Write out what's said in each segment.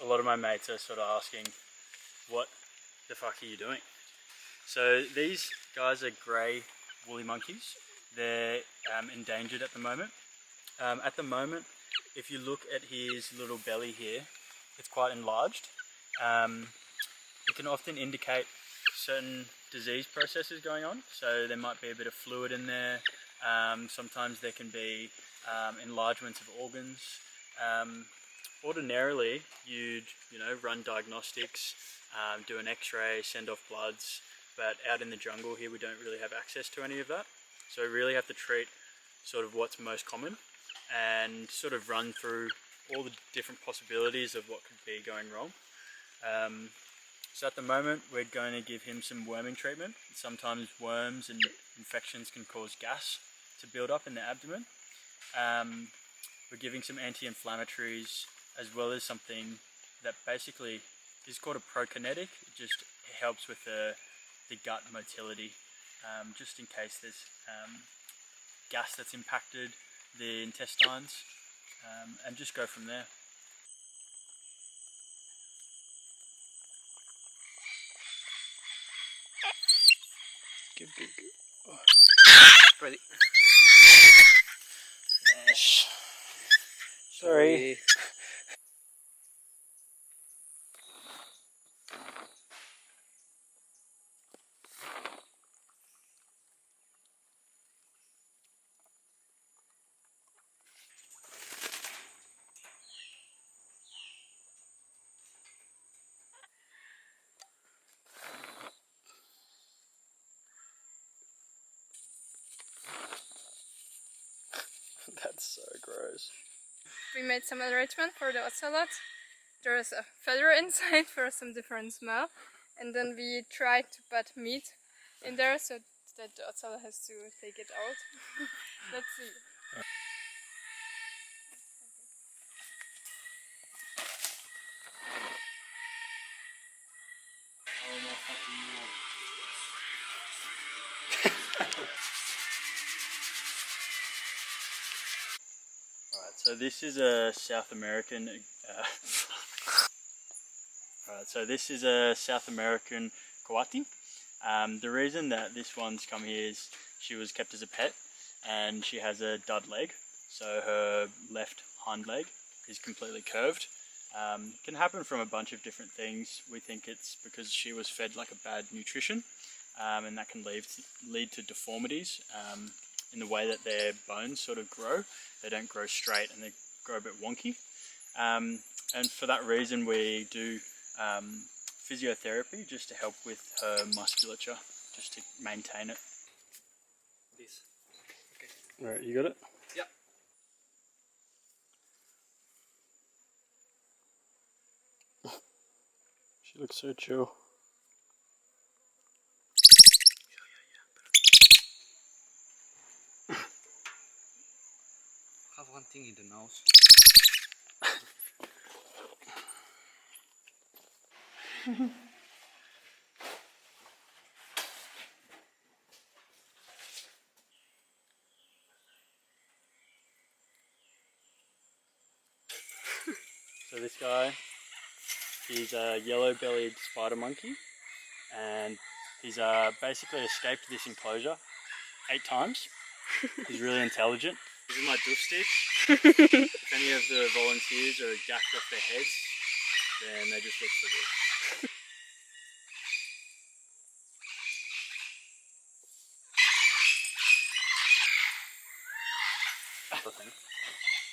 a lot of my mates are sort of asking, what the fuck are you doing? So these guys are grey woolly monkeys. They're endangered at the moment. If you look at his little belly here, it's quite enlarged. It can often indicate certain disease processes going on. So there might be a bit of fluid in there. Sometimes there can be enlargements of organs. Ordinarily, you'd run diagnostics, do an X-ray, send off bloods, but out in the jungle here we don't really have access to any of that. So we really have to treat sort of what's most common and sort of run through all the different possibilities of what could be going wrong. So at the moment we're going to give him some worming treatment. Sometimes worms and infections can cause gas to build up in the abdomen. We're giving some anti-inflammatories as well as something that basically is called a prokinetic. It just helps with the gut motility, just in case there's gas that's impacted the intestines, and just go from there. Good. Oh. Ready. Nice. Sorry. That's so gross. We made some arrangement for the ocelot. There is a feather inside for some different smell, and then we tried to put meat in there so that the ocelot has to take it out. Let's see. Oh my fucking god. Alright, so this is a South American coati. The reason that this one's come here is she was kept as a pet and she has a dud leg, so her left hind leg is completely curved. It can happen from a bunch of different things. We think it's because she was fed like a bad nutrition, and that can lead to deformities in the way that their bones sort of grow. They don't grow straight and they grow a bit wonky. And for that reason we do physiotherapy just to help with her musculature, just to maintain it. This. Okay. Alright, you got it? Yep. She looks so chill. Have one thing in the nose. So this guy, he's a yellow-bellied spider monkey, and he's basically escaped this enclosure 8 times. He's really intelligent. This is my doof stick. If any of the volunteers are gacked off their heads, then they just look for this.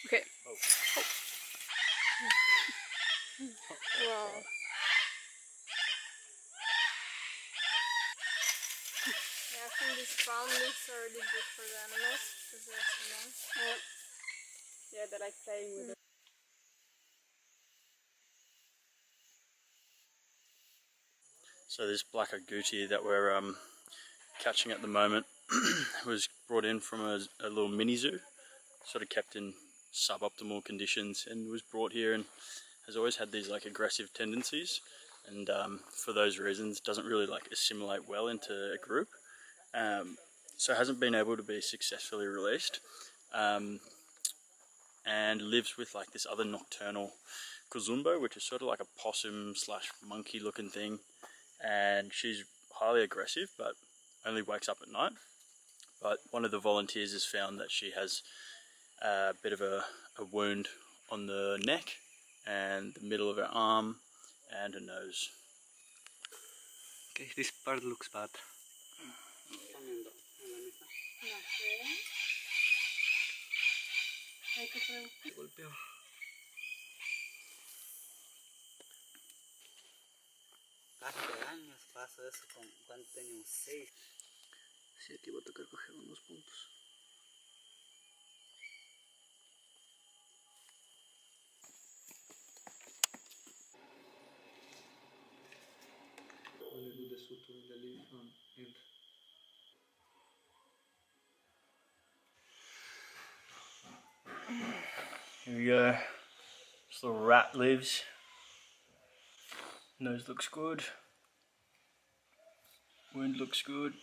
Okay. Oh. Wow. Yeah, I think these palm leaves are really good for the animals because they're so long. Yeah, they like playing with it. So this black agouti that we're catching at the moment was brought in from a little mini zoo, sort of kept in suboptimal conditions, and was brought here and has always had these like aggressive tendencies, and for those reasons doesn't really like assimilate well into a group, so hasn't been able to be successfully released, and lives with like this other nocturnal Kuzumbo, which is sort of like a possum slash monkey looking thing, and she's highly aggressive but only wakes up at night. But one of the volunteers has found that she has a bit of a wound on the neck and the middle of her arm and her nose. Okay, this part looks bad. Golpeó. Hace años pasó eso cuando teníamos 6. Sí, aquí voy a tocar coger unos puntos. Only do the suture in the leaf end. Here we go. This little rat lives. Nose looks good. Wound looks good.